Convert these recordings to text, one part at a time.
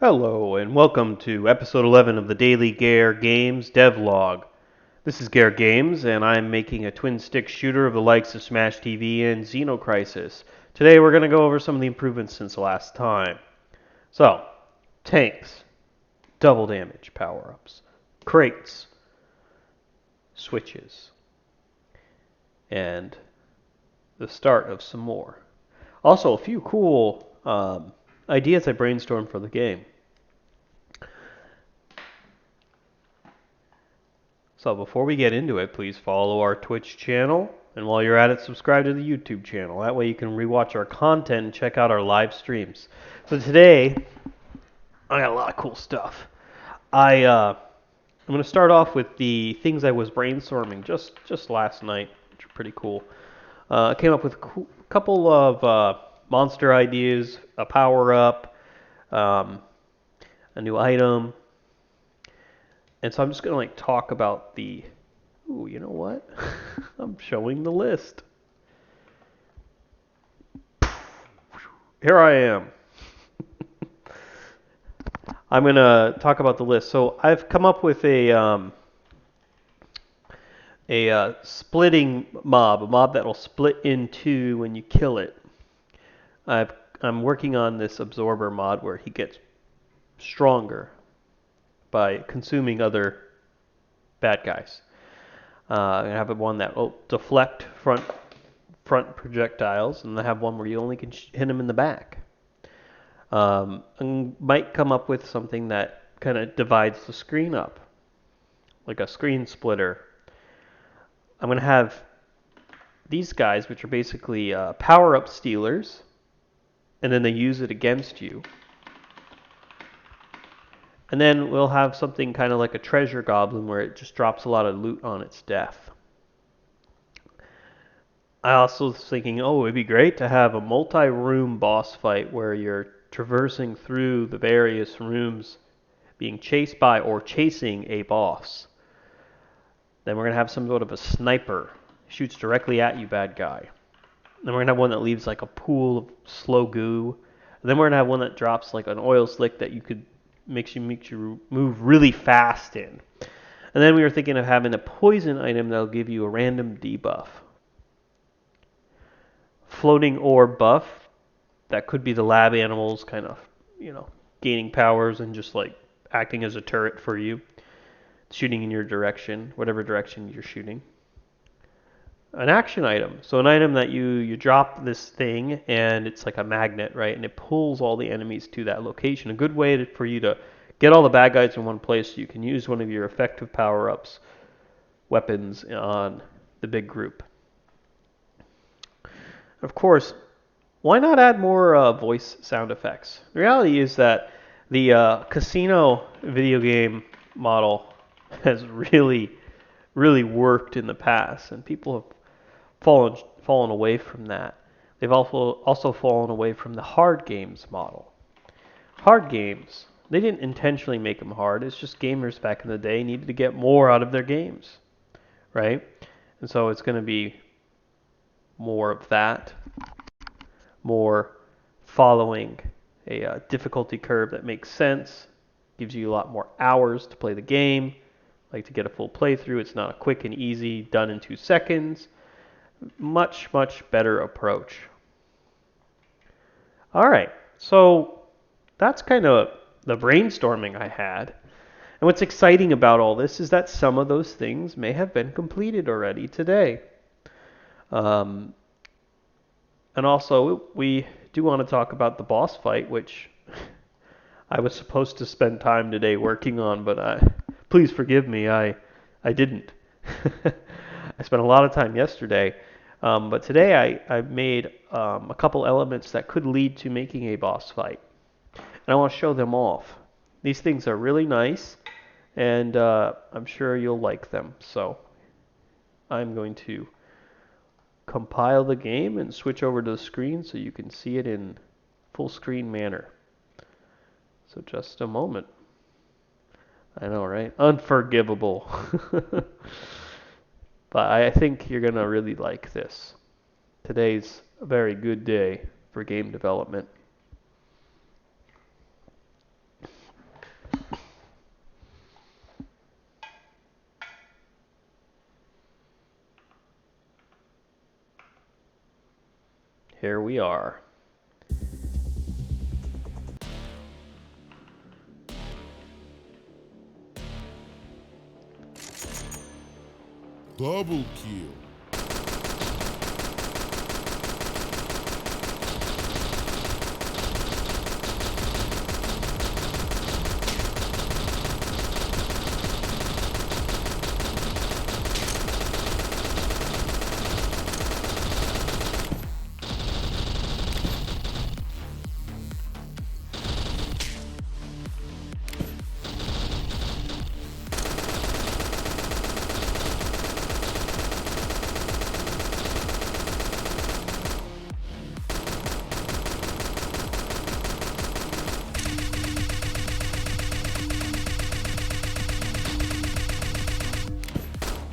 Hello, and welcome to episode 11 of the Daily Gare Games devlog. This is Gare Games, and I'm making a twin-stick shooter of the likes of Smash TV and Xeno Crisis. Today we're going to go over some of the improvements since last time. So, tanks, double damage power-ups, crates, switches, and the start of some more. Also, a few cool ideas I brainstormed for the game. So before we get into it, please follow our Twitch channel, and while you're at it, subscribe to the YouTube channel. That way you can rewatch our content and check out our live streams. So today, I got a lot of cool stuff. I'm going to start off with the things I was brainstorming just last night, which are pretty cool. I came up with a couple of monster ideas, a power-up, um, a new item, and so I'm just going to talk about the... Ooh, you know what? I'm showing the list. Here I am. I'm going to talk about the list. So I've come up with a splitting mob, a mob that will split in two when you kill it. I'm working on this absorber mod where he gets stronger by consuming other bad guys. I have one that will deflect front projectiles, and I have one where you only can hit them in the back. And might come up with something that kind of divides the screen up, like a screen splitter. I'm going to have these guys, which are basically power-up stealers, and then they use it against you. And then we'll have something kind of like a treasure goblin where it just drops a lot of loot on its death. I also was thinking, it'd be great to have a multi-room boss fight where you're traversing through the various rooms, being chased by or chasing a boss. Then we're going to have some sort of a sniper, shoots directly at you, bad guy. Then we're going to have one that leaves like a pool of slow goo. And then we're going to have one that drops like an oil slick that makes you move really fast in. And then we were thinking of having a poison item that'll give you a random debuff. Floating orb buff, that could be the lab animals kind of, gaining powers and just like acting as a turret for you, shooting in your direction, whatever direction you're shooting. An action item, so an item that you drop this thing and it's like a magnet, right? And it pulls all the enemies to that location. A good way for you to get all the bad guys in one place so you can use one of your effective power-ups, weapons on the big group. Of course, why not add more voice sound effects? The reality is that the casino video game model has really, really worked in the past, and people have fallen away from that. They've also fallen away from the hard games model. Hard games, they didn't intentionally make them hard. It's just gamers back in the day needed to get more out of their games, right? And so it's going to be more of that, more following a difficulty curve that makes sense, gives you a lot more hours to play the game, like to get a full playthrough. It's not a quick and easy, done in 2 seconds. Much, much better approach. All right, so that's kind of the brainstorming I had. And what's exciting about all this is that some of those things may have been completed already today. And also, we do want to talk about the boss fight, which I was supposed to spend time today working on, but please forgive me, I didn't. I spent a lot of time yesterday, but today I made a couple elements that could lead to making a boss fight. And I want to show them off. These things are really nice, and I'm sure you'll like them. So I'm going to compile the game and switch over to the screen so you can see it in full screen manner. So just a moment. I know, right? Unforgivable. But I think you're going to really like this. Today's a very good day for game development. Here we are. Double kill.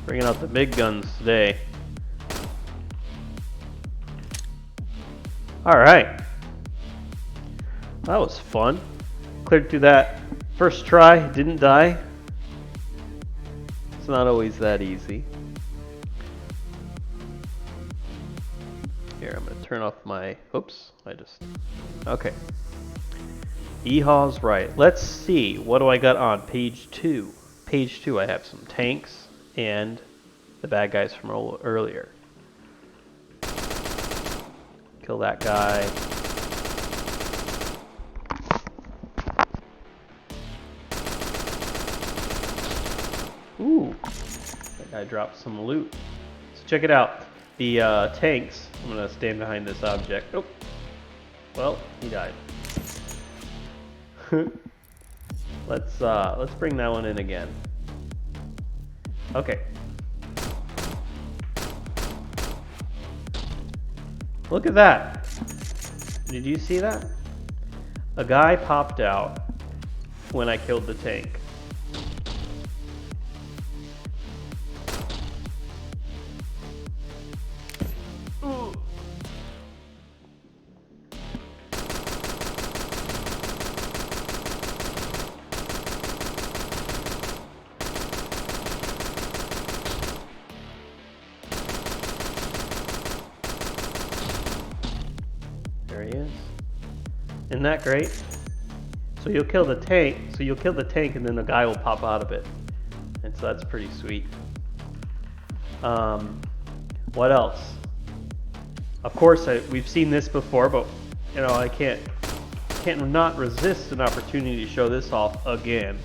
Bringing out the big guns today. Alright. That was fun. Cleared through that first try, didn't die. It's not always that easy. Here, I'm going to turn off my... Oops, Okay. Ehaw's right. Let's see. What do I got on page 2? Page 2, I have some tanks and the bad guys from earlier. Kill that guy. Ooh, that guy dropped some loot. So check it out. The tanks. I'm gonna stand behind this object. Oh, well, he died. Let's bring that one in again. Okay. Look at that. Did you see that? A guy popped out when I killed the tank. Ooh. There he is. Isn't that great? So you'll kill the tank, and then the guy will pop out of it. And so that's pretty sweet. What else? Of course, we've seen this before, but you know, I can't not resist an opportunity to show this off again.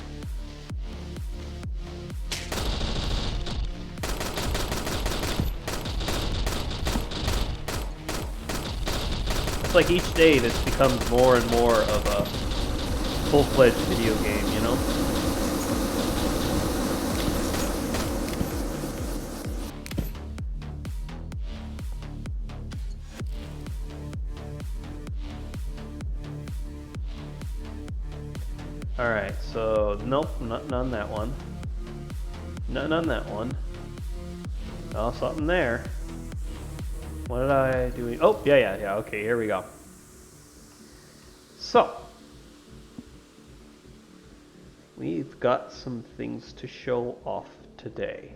It's like each day this becomes more and more of a full-fledged video game, you know? Alright, so nope, none that one. None on that one. Oh, something there. What did I do? Oh, yeah. Okay, here we go. So, we've got some things to show off today.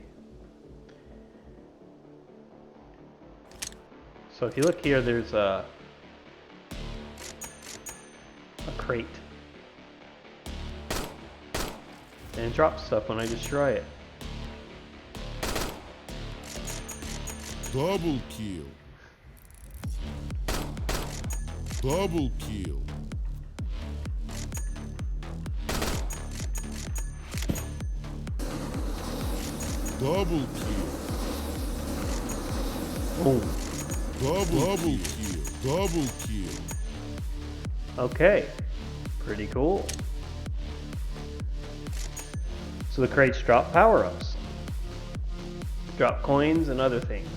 So if you look here, there's a crate. And it drops stuff when I destroy it. Double kill. Double kill. Double kill. Boom. Double kill. Double kill. Okay. Pretty cool. So the crates drop power-ups. Drop coins and other things.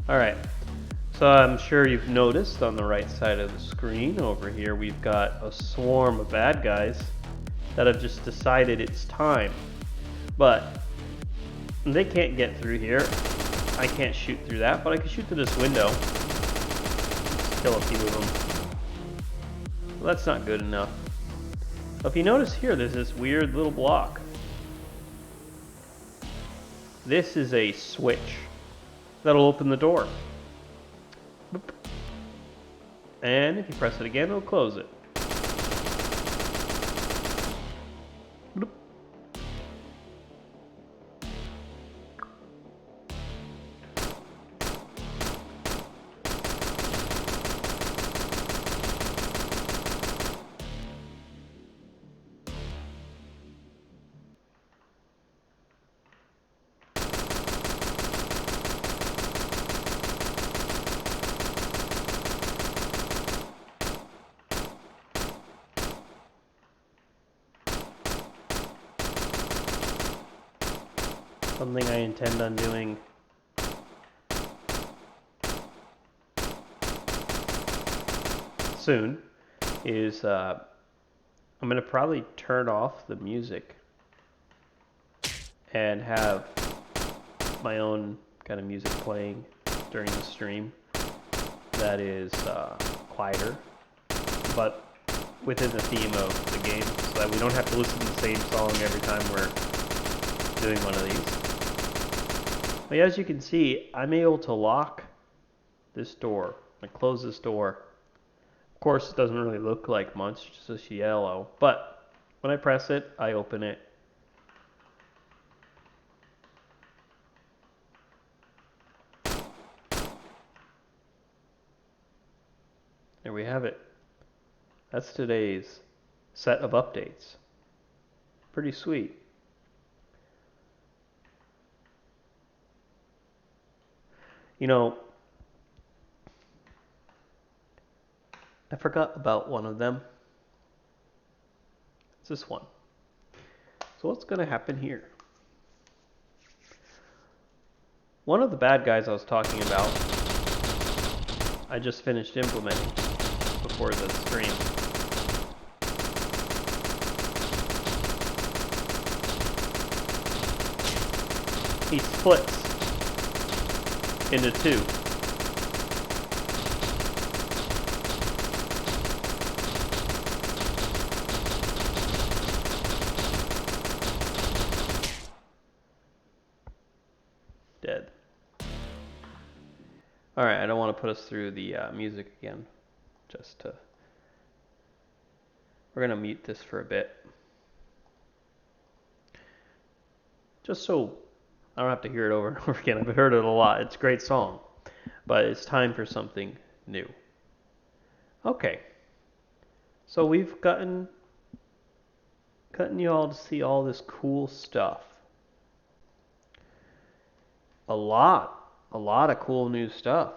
Alright, so I'm sure you've noticed on the right side of the screen over here we've got a swarm of bad guys that have just decided it's time. But they can't get through here. I can't shoot through that, but I can shoot through this window. Kill a few of them. Well, that's not good enough. If you notice here, there's this weird little block. this is a switch that'll open the door. Boop. And if you press it again, it'll close it. Boop. Something I intend on doing soon is I'm going to probably turn off the music and have my own kind of music playing during the stream that is quieter, but within the theme of the game, so that we don't have to listen to the same song every time we're doing one of these. But as you can see, I'm able to lock this door, like close this door. Of course, it doesn't really look like much, it's just yellow, but when I press it, I open it. There we have it. That's today's set of updates. Pretty sweet. You know, I forgot about one of them. It's this one. So what's going to happen here? One of the bad guys I was talking about, I just finished implementing before the stream. He splits into two. Dead. Alright, I don't want to put us through the music again. We're going to mute this for a bit. Just so I don't have to hear it over and over again. I've heard it a lot. It's a great song. But it's time for something new. Okay. So we've gotten you all to see all this cool stuff. A lot of cool new stuff.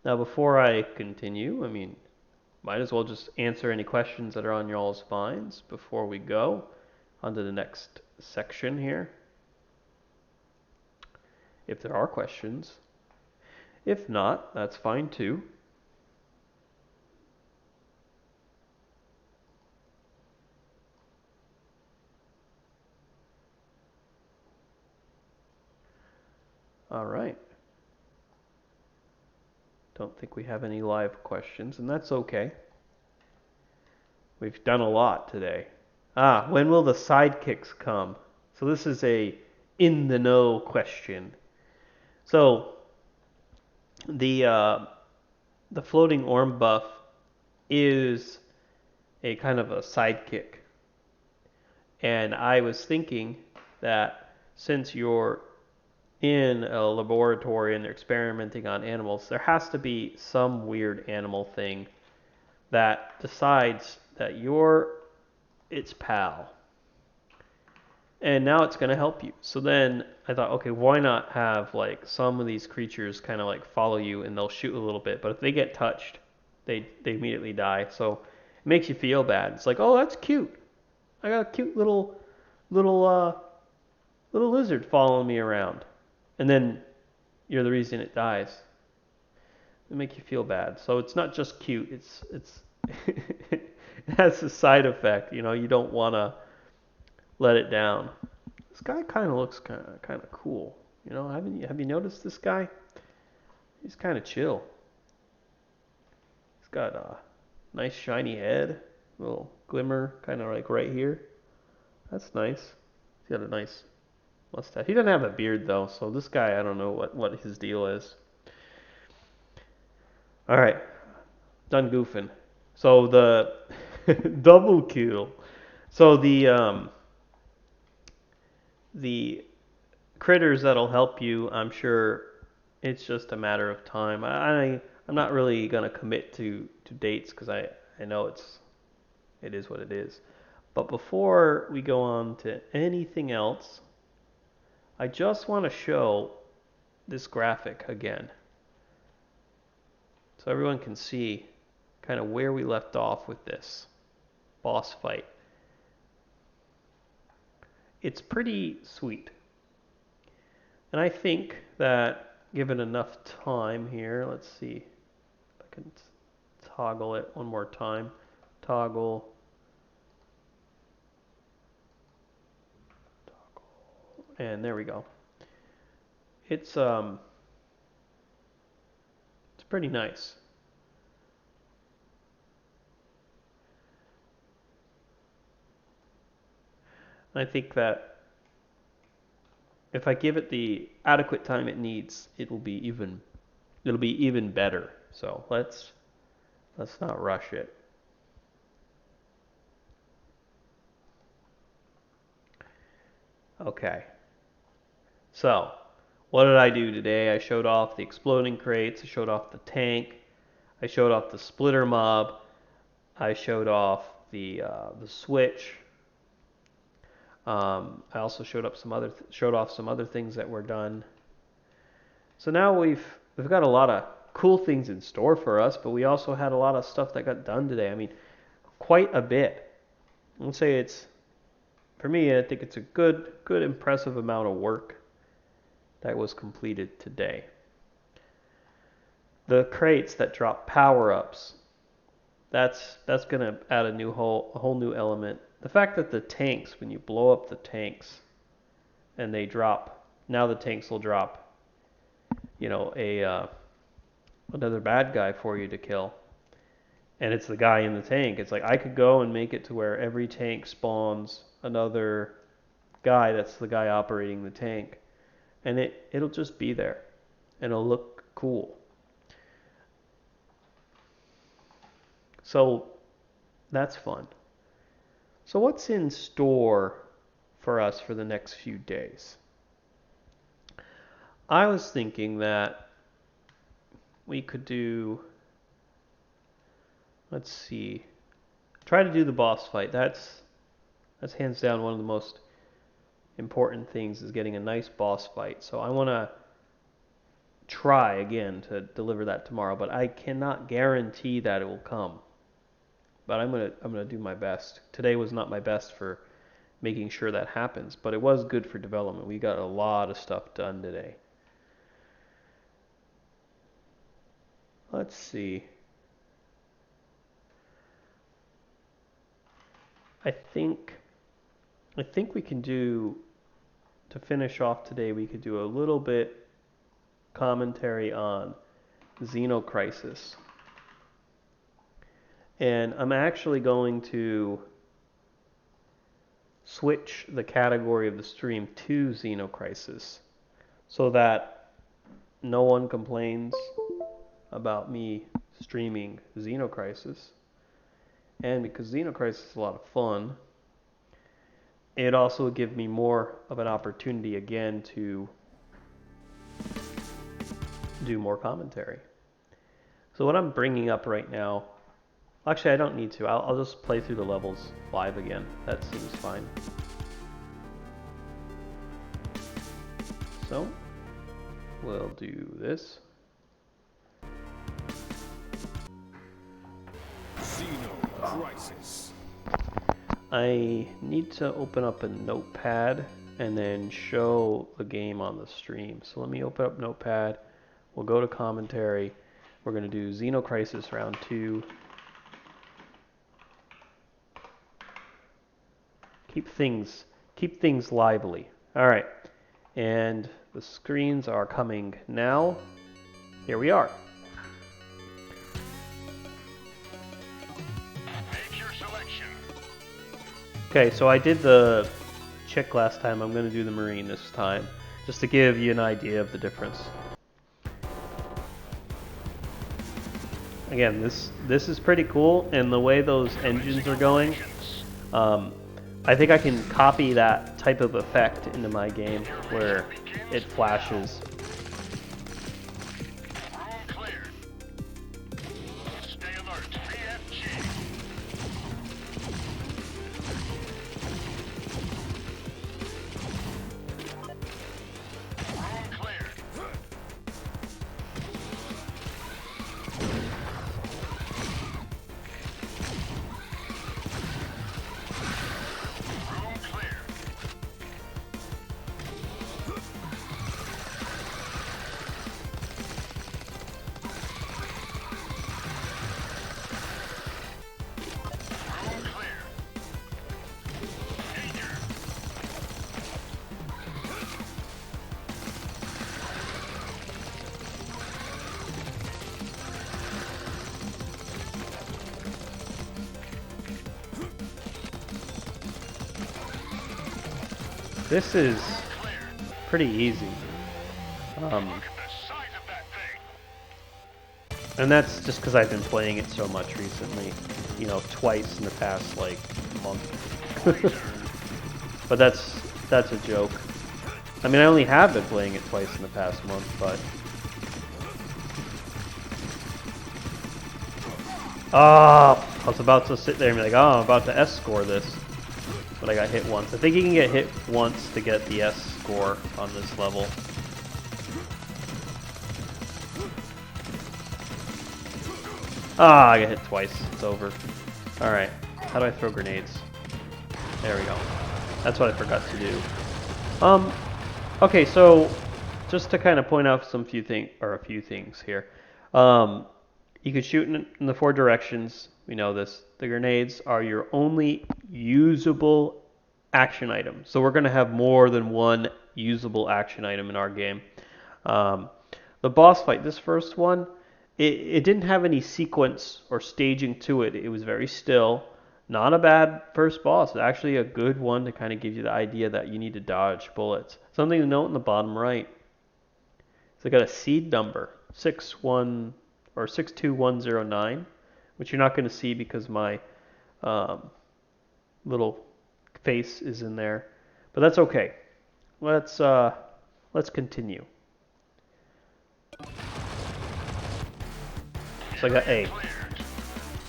Now before I continue, might as well just answer any questions that are on y'all's minds before we go on to the next section here. If there are questions. If not, that's fine too. Alright. Don't think we have any live questions, and that's okay. We've done a lot today. When will the sidekicks come? So this is a in the know question. So the floating orb buff is a kind of a sidekick. And I was thinking that since you're in a laboratory and they're experimenting on animals, there has to be some weird animal thing that decides that you're its pal. And now it's going to help you. So then I thought, okay, why not have like some of these creatures kind of like follow you and they'll shoot a little bit, but if they get touched, they immediately die. So it makes you feel bad. It's like, oh, that's cute. I got a cute little lizard following me around. And then you're the reason it dies. It makes you feel bad. So it's not just cute. It's it has a side effect. You know, you don't want to let it down. This guy kind of looks kind of cool. You know, have you noticed this guy? He's kind of chill. He's got a nice shiny head, little glimmer, kind of like right here. That's nice. He's got a nice mustache. He doesn't have a beard though, so this guy, I don't know what his deal is. All right, done goofing. So the double kill. So the critters that'll help you, I'm sure it's just a matter of time. I'm not really gonna commit to dates because I know it is what it is. But before we go on to anything else, I just want to show this graphic again so everyone can see kind of where we left off with this boss fight. It's pretty sweet. And I think that given enough time here, let's see if I can toggle it one more time. Toggle. And there we go. It's pretty nice. I think that if I give it the adequate time it needs, it'll be even better. So let's not rush it. Okay. So, what did I do today? I showed off the exploding crates, I showed off the tank, I showed off the splitter mob, I showed off the switch. I also showed off some other things that were done. So now we've got a lot of cool things in store for us, but we also had a lot of stuff that got done today. I mean, quite a bit. I would say for me, I think it's a good impressive amount of work that was completed today. The crates that drop power-ups, that's going to add a whole new element. The fact that the tanks, when you blow up the tanks and they drop, now the tanks will drop, another bad guy for you to kill. And it's the guy in the tank. It's like I could go and make it to where every tank spawns another guy that's the guy operating the tank. And it'll just be there. And it'll look cool. So that's fun. So what's in store for us for the next few days? I was thinking that we could do, let's see, try to do the boss fight. That's hands down one of the most important things, is getting a nice boss fight. So I want to try again to deliver that tomorrow, but I cannot guarantee that it will come. But I'm gonna do my best. Today was not my best for making sure that happens, but it was good for development. We got a lot of stuff done today. Let's see. I think we can do, to finish off today, we could do a little bit commentary on Xeno Crisis. And I'm actually going to switch the category of the stream to Xeno Crisis so that no one complains about me streaming Xeno Crisis. And because Xeno Crisis is a lot of fun, it also would give me more of an opportunity again to do more commentary. So what I'm bringing up right now, actually I don't need to, I'll just play through the levels live again. That seems fine. So we'll do this. Xeno Crisis. I need to open up a notepad and then show the game on the stream. So let me open up Notepad. We'll go to commentary. We're going to do Xeno Crisis Round 2. Keep things lively. All right. And the screens are coming now. Here we are. Make your selection. Okay, so I did the chick last time, I'm going to do the Marine this time, just to give you an idea of the difference. Again, this is pretty cool, and the way those engines are going, I think I can copy that type of effect into my game, where it flashes. This is pretty easy. And that's just because I've been playing it so much recently. You know, twice in the past, like, month. But that's a joke. I mean, I only have been playing it twice in the past month, but... Oh, I was about to sit there and be like, oh, I'm about to S-score this. But I got hit once. I think you can get hit once to get the S score on this level. Ah, I got hit twice. It's over. Alright. How do I throw grenades? There we go. That's what I forgot to do. Okay, so just to kind of point out a few things here. You can shoot in the 4 directions. We know this. The grenades are your only usable action item. So we're going to have more than one usable action item in our game. The boss fight, this first one, it didn't have any sequence or staging to it. It was very still. Not a bad first boss. It's actually a good one to kind of give you the idea that you need to dodge bullets. Something to note in the bottom right. So I got a seed number, 62109, which you're not going to see because my little face is in there, but that's okay. Let's continue. So I got A.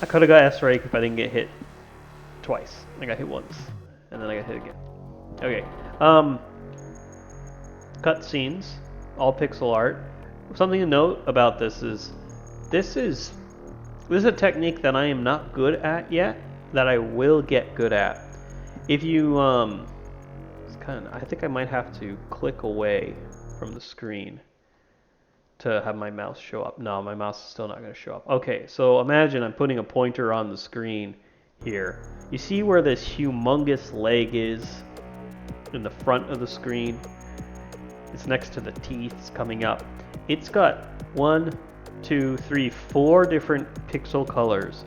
I could have got S right if I didn't get hit twice. I got hit once, and then I got hit again. Okay. Cutscenes, all pixel art. Something to note about this is this is a technique that I am not good at yet, that I will get good at. If you I think I might have to click away from the screen to have my mouse show up. No, my mouse is still not going to show up. Okay, so imagine I'm putting a pointer on the screen here. You see where this humongous leg is in the front of the screen? It's next to the teeth. It's coming up. It's got 1, 2, 3, 4 different pixel colors,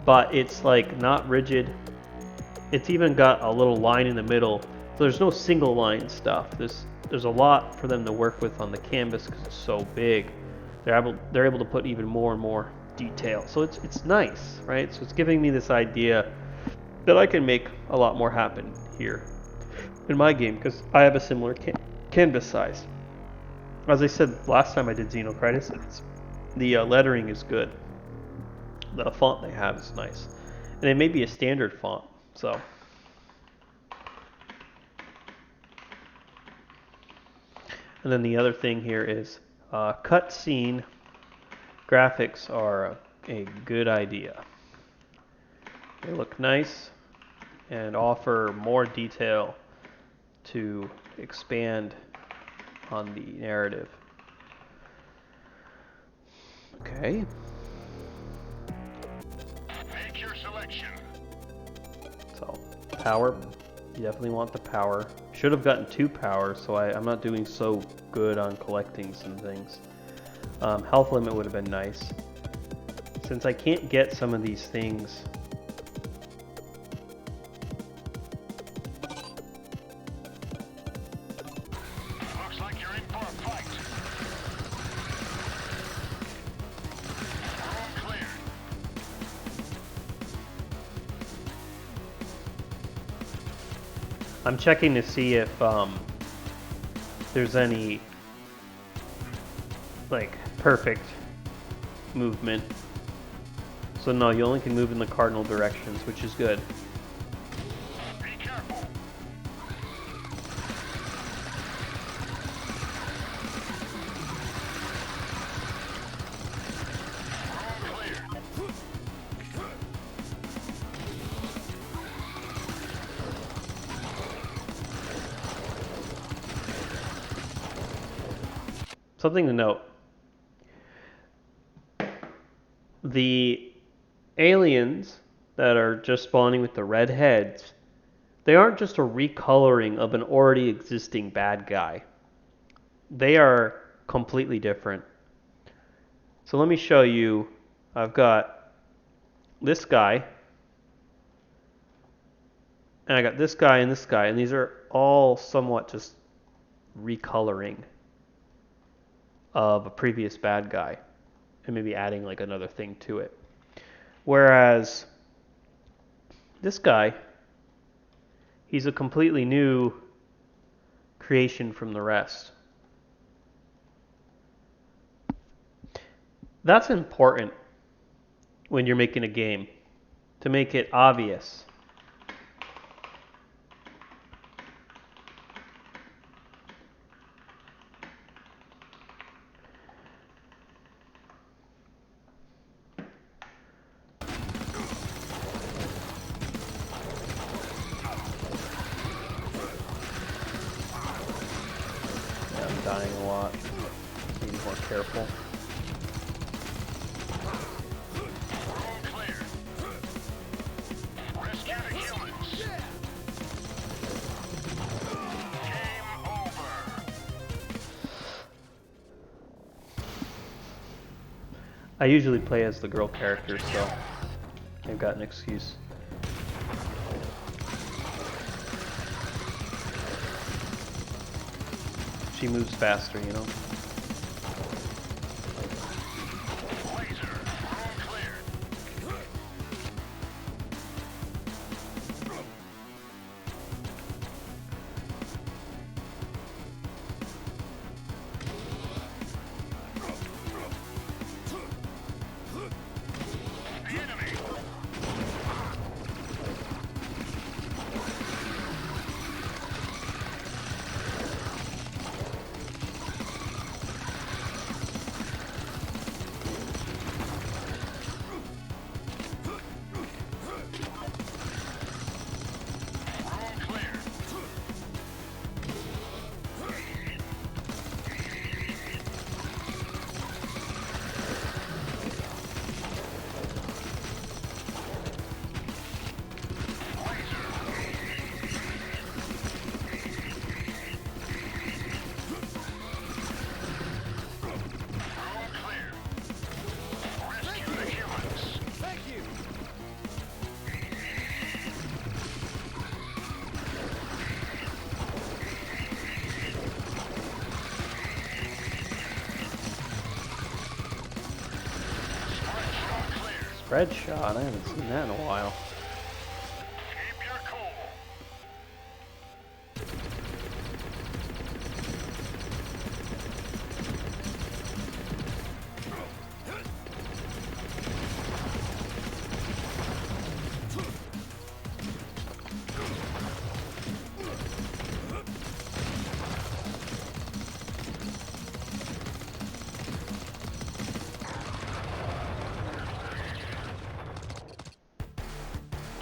but it's like not rigid. It's even got a little line in the middle. So there's no single line stuff. There's a lot for them to work with on the canvas because it's so big. They're able to put even more and more detail. So it's nice, right? So it's giving me this idea that I can make a lot more happen here in my game because I have a similar canvas size. As I said last time I did Xeno Crisis, the lettering is good. The font they have is nice. And it may be a standard font, so... And then the other thing here is cutscene graphics are a good idea. They look nice and offer more detail to expand on the narrative. Okay. Make your selection. So, power. You definitely want the power. Should have gotten 2 power, so I'm not doing so good on collecting some things. Health limit would have been nice. Since I can't get some of these things I'm checking to see if there's any like perfect movement. So no, you only can move in the cardinal directions, which is good. Be careful. Something to note. The aliens that are just spawning with the red heads, they aren't just a recoloring of an already existing bad guy. They are completely different. So let me show you. I've got this guy, and I got this guy and this guy, and these are all somewhat just recoloring of a previous bad guy, and maybe adding like another thing to it. Whereas this guy, he's a completely new creation from the rest. That's important when you're making a game, to make it obvious. I'm dying a lot. Need to be more careful. Rescue the humans. Game over. I usually play as the girl character, so I've got an excuse. She moves faster, you know? Laser. Room cleared. The enemy. Room cleared. Room clear. Rescue the humans. Thank you. Spread shot, I haven't seen that in a while. Keep your cool.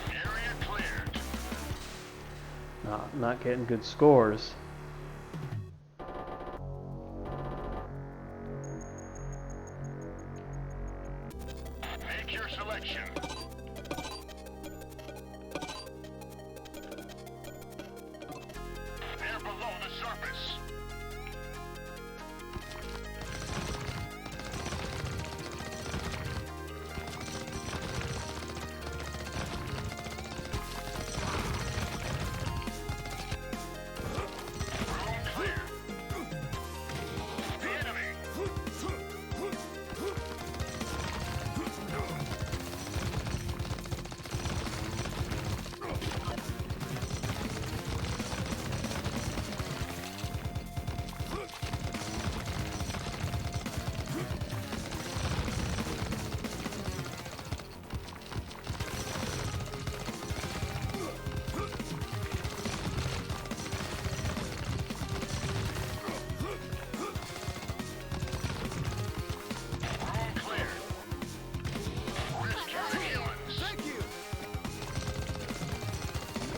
Area cleared. Not getting good scores. Make your selection. They're below the surface. Room clear. The enemy.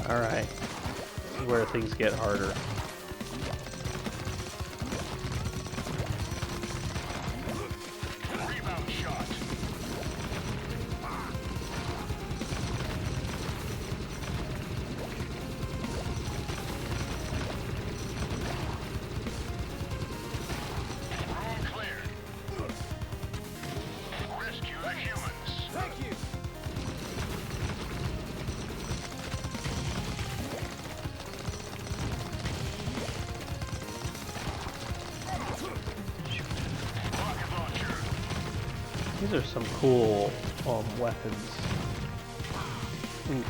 Alright. This is where things get harder. Rebound shot. Room cleared. Rescue the humans. Thank you. Rocket launcher. These are some cool weapons. Oof.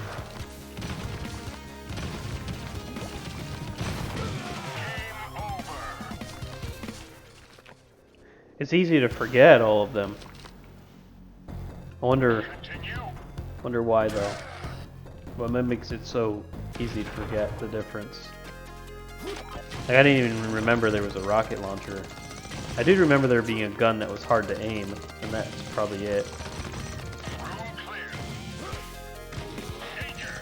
Game over. It's easy to forget all of them. I wonder Continue. why though. What makes it so easy to forget the difference? Like I didn't even remember there was a rocket launcher. I did remember there being a gun that was hard to aim, and that's probably it. Room clear. Danger.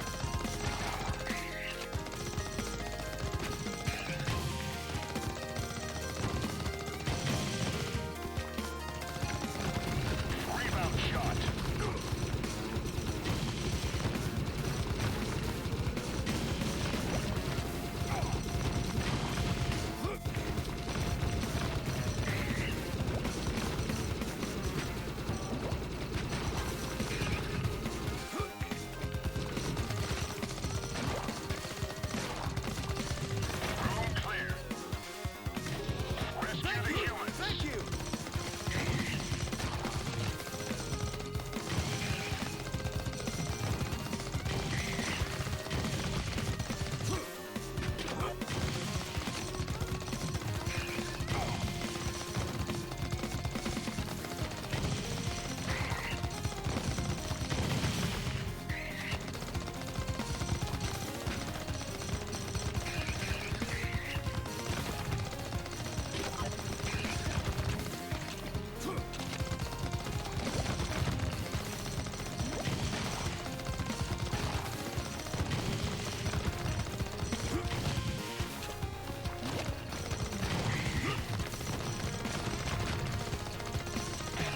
Rebound shot. Room clear. Rescue the humans. Thank you.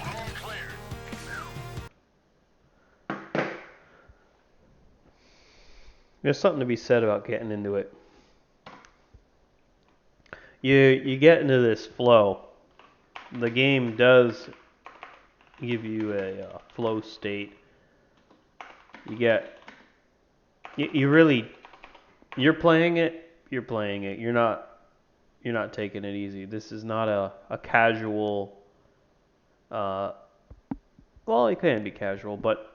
Room clear. There's something to be said about getting into it. You get into this flow. The game does give you a flow state. You really you're playing it. You're not taking it easy. This is not a casual. Well, it can be casual, but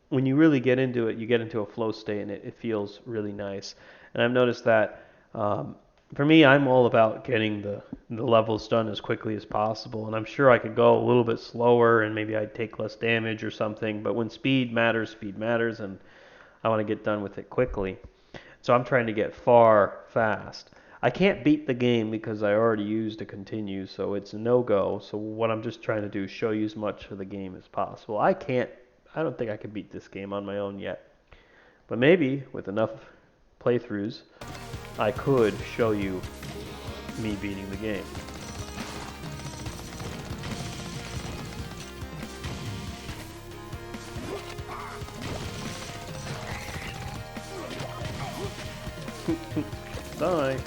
when you really get into it, you get into a flow state, and it feels really nice. And I've noticed that for me, I'm all about getting the levels done as quickly as possible. And I'm sure I could go a little bit slower, and maybe I'd take less damage or something. But when speed matters, and I want to get done with it quickly. So I'm trying to get fast. I can't beat the game because I already used a continue, so it's a no-go. So what I'm just trying to do is show you as much of the game as possible. I don't think I can beat this game on my own yet. But maybe with enough playthroughs, I could show you me beating the game. Die.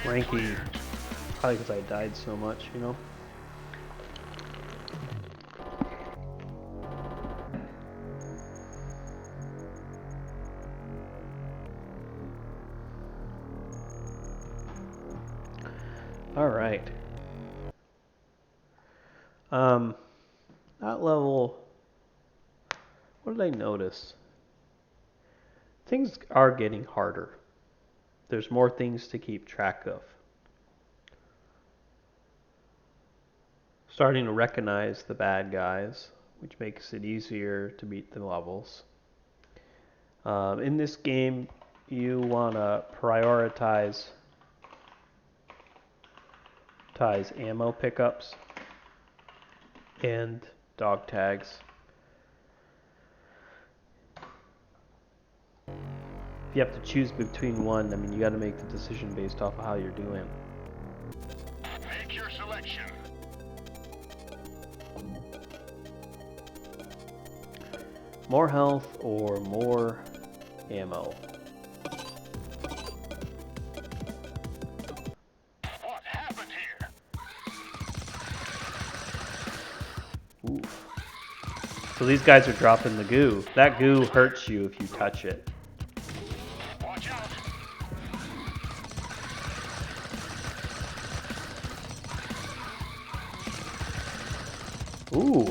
cranky, probably because I died so much, you know. All right. That level, what did I notice? Things are getting harder. There's more things to keep track of. Starting to recognize the bad guys, which makes it easier to beat the levels. In this game, you want to prioritize ammo pickups and dog tags. If you have to choose between one, I mean, you got to make the decision based off of how you're doing. Make your selection. More health or more ammo? What happened here? Ooh. So these guys are dropping the goo. That goo hurts you if you touch it. Watch out. Ooh.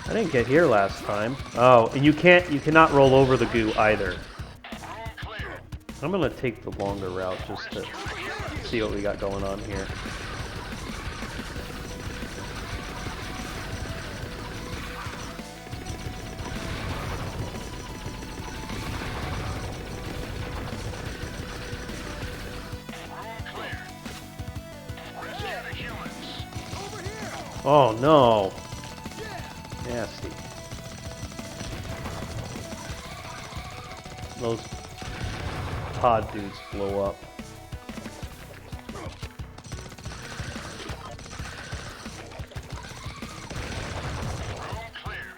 I didn't get here last time. Oh, and you cannot roll over the goo either. Room clear. I'm gonna take the longer route just to see what we got going on here. Room clear. Rescue the humans. Over here. Oh no. Nasty. Those pod dudes blow up. Room clear.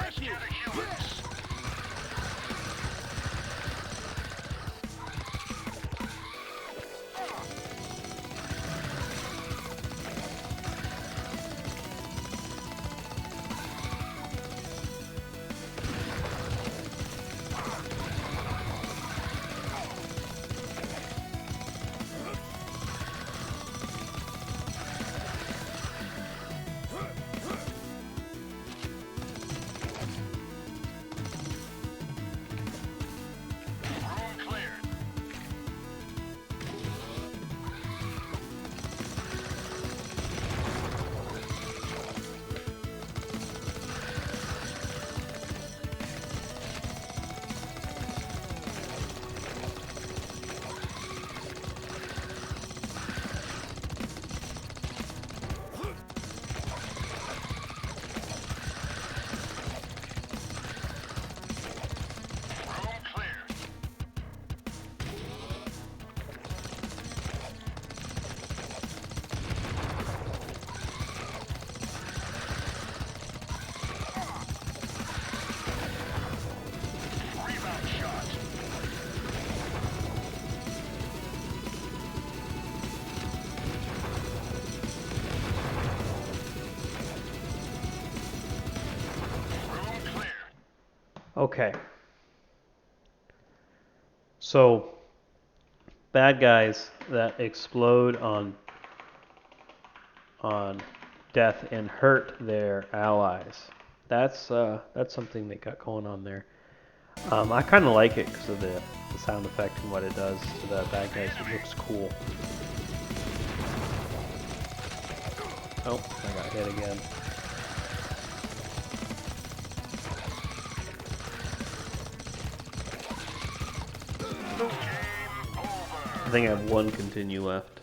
Rescue the humans. Room clear. Room clear. Rebound shot. Room clear. Okay. So, bad guys that explode on death and hurt their allies. That's something they got going on there. I kind of like it because of the sound effect and what it does to the bad guys. It looks cool. Oh, I got hit again. I think I have one continue left.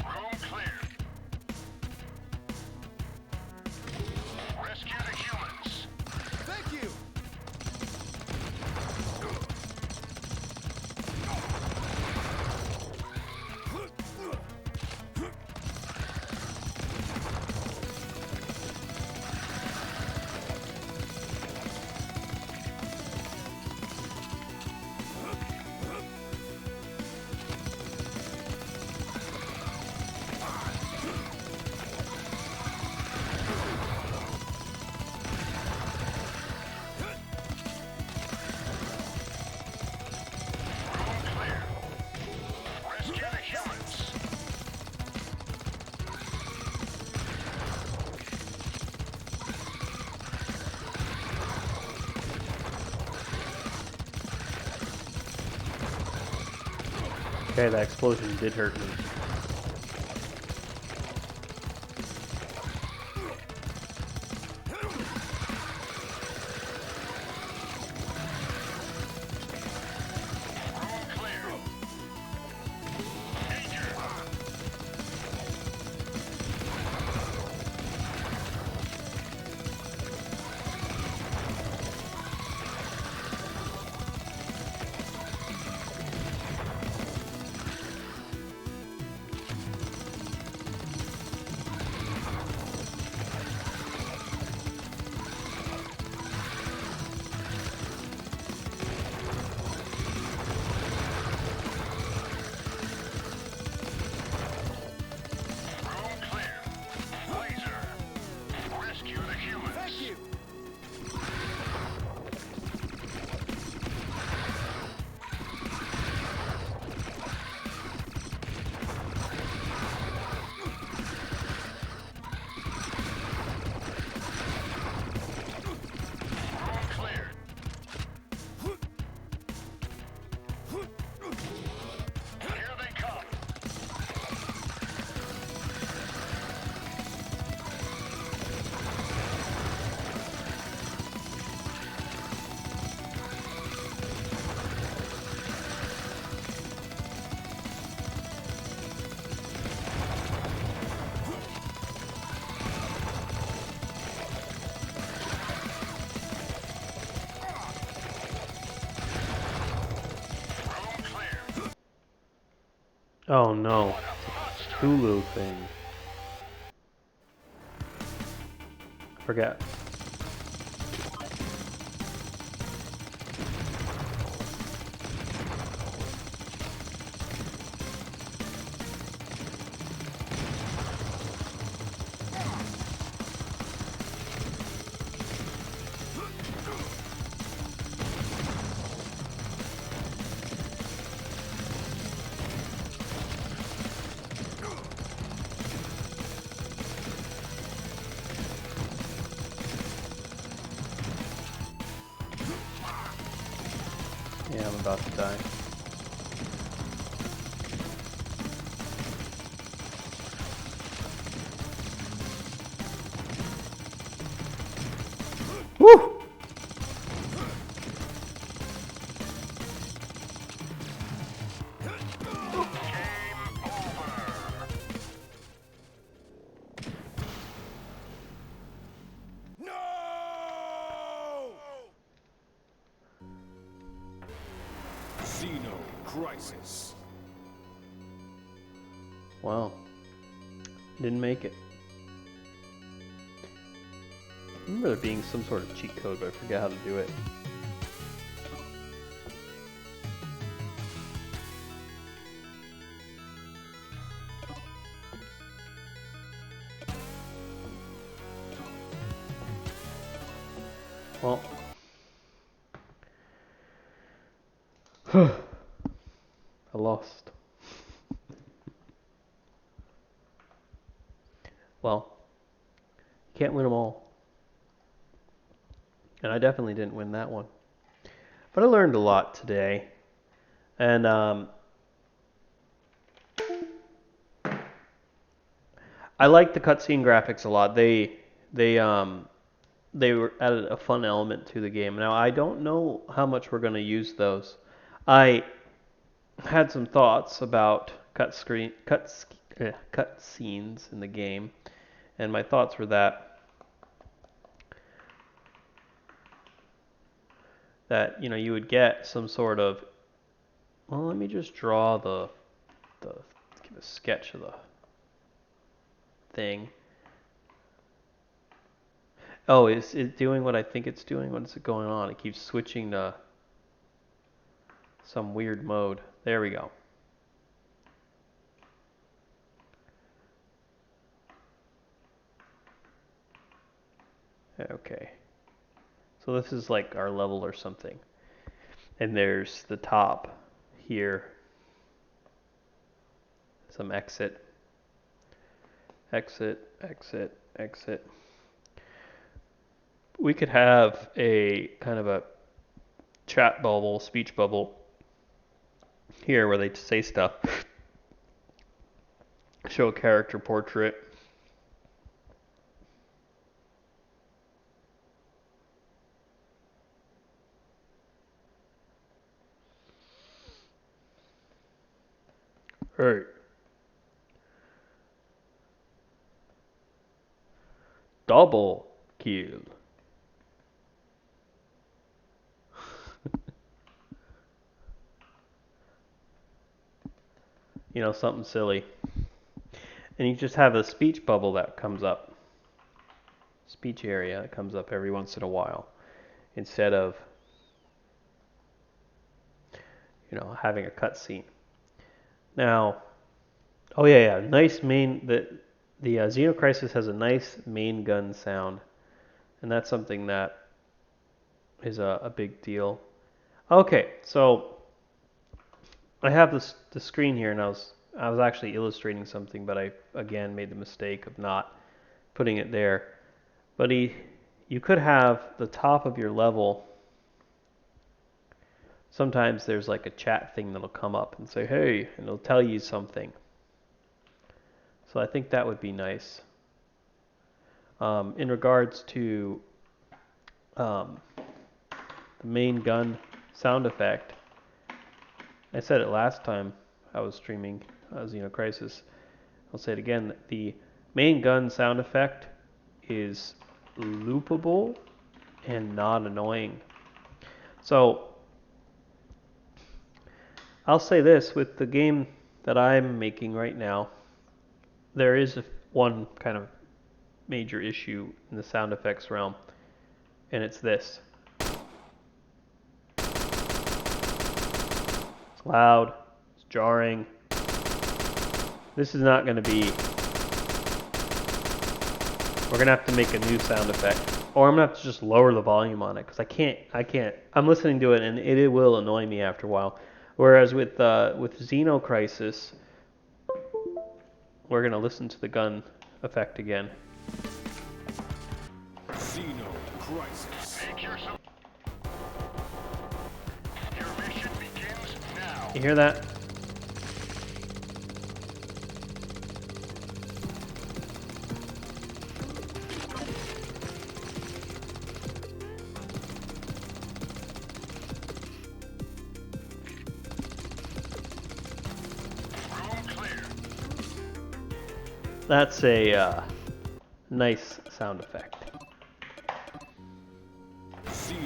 Room clear. Okay, that explosion did hurt me. Room clear. Danger. Room clear. Laser. Rescue the humans. Thank you. Room clear. Here they come. Room clear. Oh no, What a monster. Hulu thing. Forget. Yeah, I'm about to die. Woo! Game over. No! Xeno Crisis. Wow. Didn't make it. I remember there being some sort of cheat code, but I forget how to do it. Well. I lost. Well, you can't win them all. And I definitely didn't win that one. But I learned a lot today. And I like the cutscene graphics a lot. They were added a fun element to the game. Now I don't know how much we're going to use those. I had some thoughts about cut scenes in the game, and my thoughts were that you would get some sort of, well, let me just draw the give a sketch of the thing. Oh, is it doing what I think it's doing? What is it going on? It keeps switching to some weird mode. There we go. Okay. So this is like our level or something. And there's the top here. Some exit. Exit, exit, exit. We could have a kind of a chat bubble, speech bubble here where they say stuff. Show a character portrait. Hey. Double kill. You know, something silly. And you just have a speech bubble that comes up. Speech area that comes up every once in a while. Instead of, having a cutscene. Now, oh yeah, nice main. The Xeno Crisis has a nice main gun sound, and that's something that is a big deal. Okay, so I have the screen here, and I was actually illustrating something, but I again made the mistake of not putting it there. But you could have the top of your level. Sometimes there's like a chat thing that'll come up and say, "Hey," and it'll tell you something. So I think that would be nice. In regards to the main gun sound effect, I said it last time I was streaming Xeno Crisis. I'll say it again. The main gun sound effect is loopable and not annoying. So I'll say this, with the game that I'm making right now, there is one kind of major issue in the sound effects realm, and it's this. It's loud, it's jarring. This is not going to be... We're going to have to make a new sound effect. Or I'm going to have to just lower the volume on it, because I can't. I'm listening to it, and it will annoy me after a while. Whereas with Xeno Crisis, we're going to listen to the gun effect again. Xeno Crisis. Your mission begins now. You hear that? Room clear. That's a nice sound effect. Xeno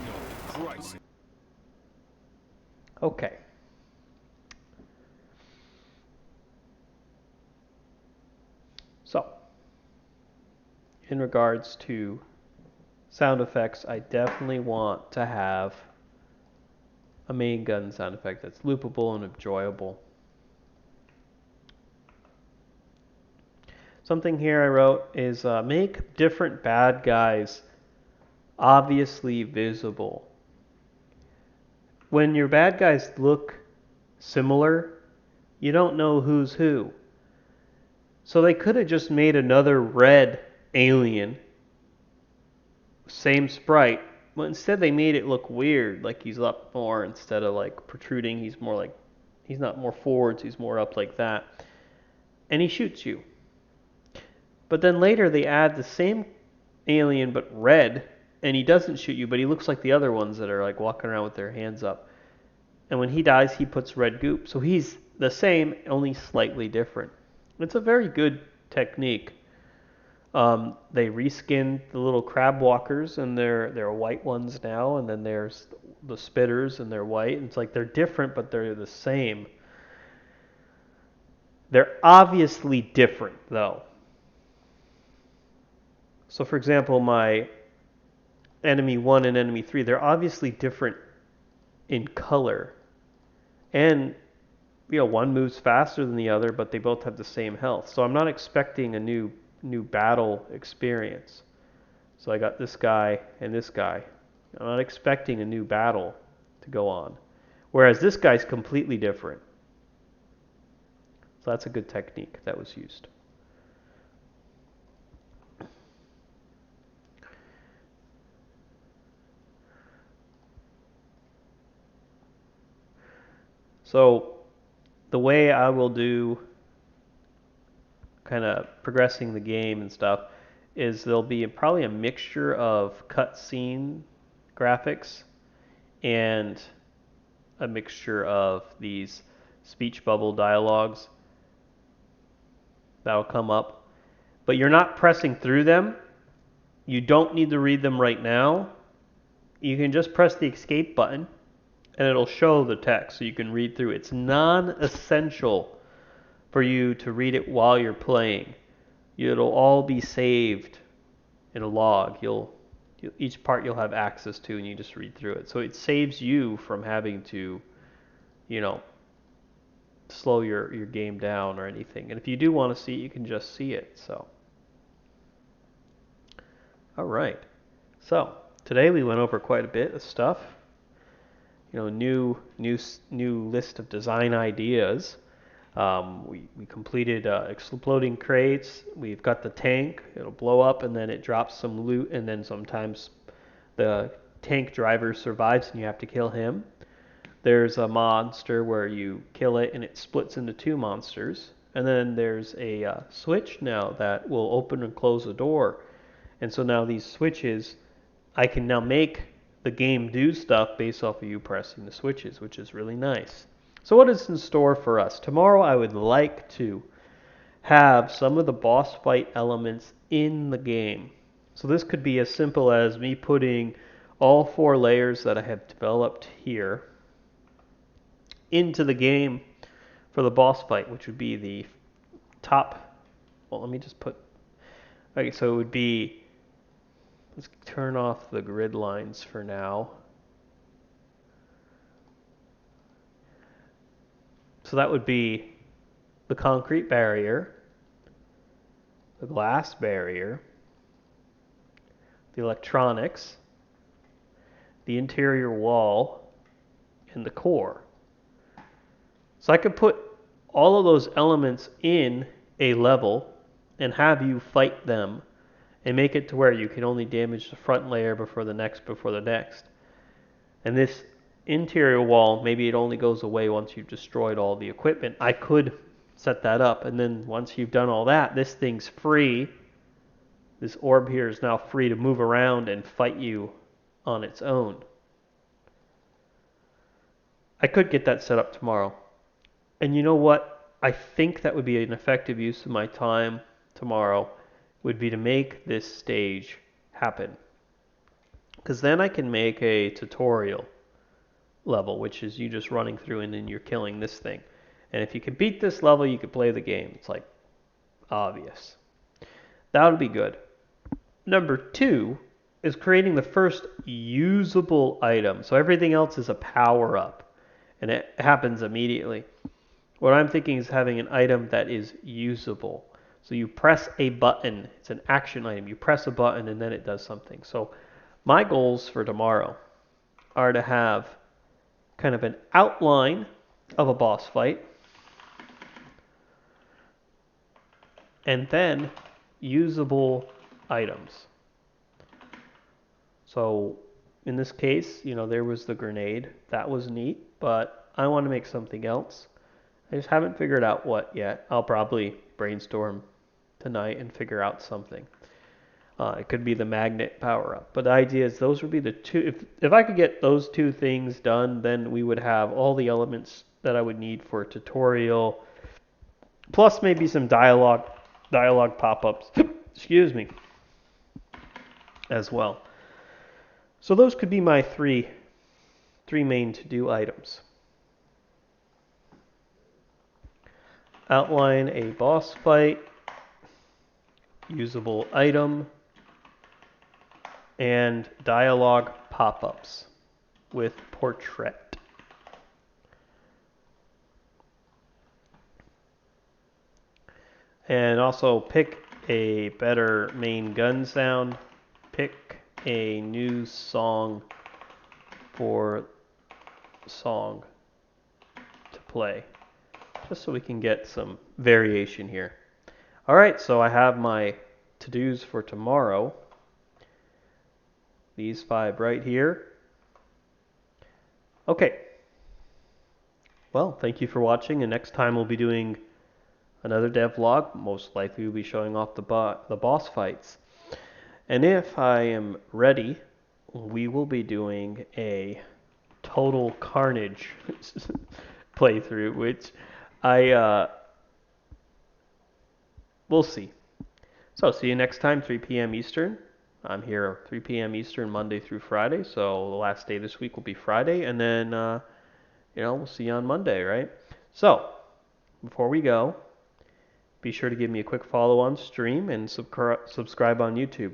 Crisis. Okay. So, in regards to sound effects, I definitely want to have a main gun sound effect that's loopable and enjoyable. Something here I wrote is make different bad guys obviously visible. When your bad guys look similar, you don't know who's who. So they could have just made another red alien, same sprite, but instead they made it look weird, like he's up more instead of like protruding. He's more like, he's not more forwards, he's more up like that. And he shoots you. But then later they add the same alien but red, and he doesn't shoot you, but he looks like the other ones that are like walking around with their hands up. And when he dies, he puts red goop. So he's the same, only slightly different. It's a very good technique. They reskinned the little crab walkers, and they're white ones now, and then there's the spitters, and they're white. And it's like they're different, but they're the same. They're obviously different, though. So, for example, my enemy 1 and enemy 3, they're obviously different in color. And, one moves faster than the other, but they both have the same health. So I'm not expecting a new battle experience. So I got this guy and this guy. I'm not expecting a new battle to go on. Whereas this guy's completely different. So that's a good technique that was used. So the way I will do kind of progressing the game and stuff is there'll be probably a mixture of cutscene graphics and a mixture of these speech bubble dialogues that'll come up. But you're not pressing through them. You don't need to read them right now. You can just press the escape button and it'll show the text so you can read through it. It's non-essential for you to read it while you're playing. It'll all be saved in a log. Each part you'll have access to and you just read through it. So it saves you from having to, you know, slow your game down or anything. And if you do want to see it, you can just see it. So, all right. So today we went over quite a bit of stuff. You know, new list of design ideas. We completed exploding crates. We've got the tank. It'll blow up and then it drops some loot, and then sometimes the tank driver survives and you have to kill him. There's a monster where you kill it and it splits into two monsters. And then there's a switch now that will open and close a door. And so now these switches, I can now make the game do stuff based off of you pressing the switches, which is really nice. So what is in store for us? Tomorrow I would like to have some of the boss fight elements in the game. So this could be as simple as me putting all 4 layers that I have developed here into the game for the boss fight, which would be the top. Well, let me just put. Okay, so it would be. Let's turn off the grid lines for now. So that would be the concrete barrier, the glass barrier, the electronics, the interior wall, and the core. So I could put all of those elements in a level and have you fight them and make it to where you can only damage the front layer before the next. And this interior wall, maybe it only goes away once you've destroyed all the equipment. I could set that up, and then once you've done all that, this thing's free. This orb here is now free to move around and fight you on its own. I could get that set up tomorrow. And you know what? I think that would be an effective use of my time tomorrow, would be to make this stage happen. Because then I can make a tutorial level, which is you just running through and then you're killing this thing. And if you can beat this level, you can play the game. It's like obvious. That would be good. Number 2 is creating the first usable item. So everything else is a power-up, and it happens immediately. What I'm thinking is having an item that is usable. So you press a button. It's an action item. You press a button and then it does something. So my goals for tomorrow are to have kind of an outline of a boss fight, and then usable items. So in this case, there was the grenade. That was neat, but I want to make something else. I just haven't figured out what yet. I'll probably brainstorm tonight and figure out something. It could be the magnet power-up. But the idea is those would be the two. If I could get those 2 things done, then we would have all the elements that I would need for a tutorial, plus maybe some dialogue pop-ups, excuse me, as well. So those could be my three main to-do items. Outline a boss fight, usable item, and dialogue pop-ups with portrait. And also pick a better main gun sound. Pick a new song to play, just so we can get some variation here. All right, so I have my to-dos for tomorrow. These 5 right here. Okay. Well, thank you for watching, and next time we'll be doing another dev vlog. Most likely we'll be showing off the boss fights. And if I am ready, we will be doing a Total Carnage playthrough, which I we'll see. So see you next time, 3 p.m. Eastern. I'm here 3 p.m. Eastern Monday through Friday. So the last day this week will be Friday, and then we'll see you on Monday, right? So before we go, be sure to give me a quick follow on stream and subscribe on YouTube.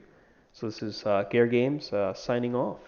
So this is Gare Games signing off.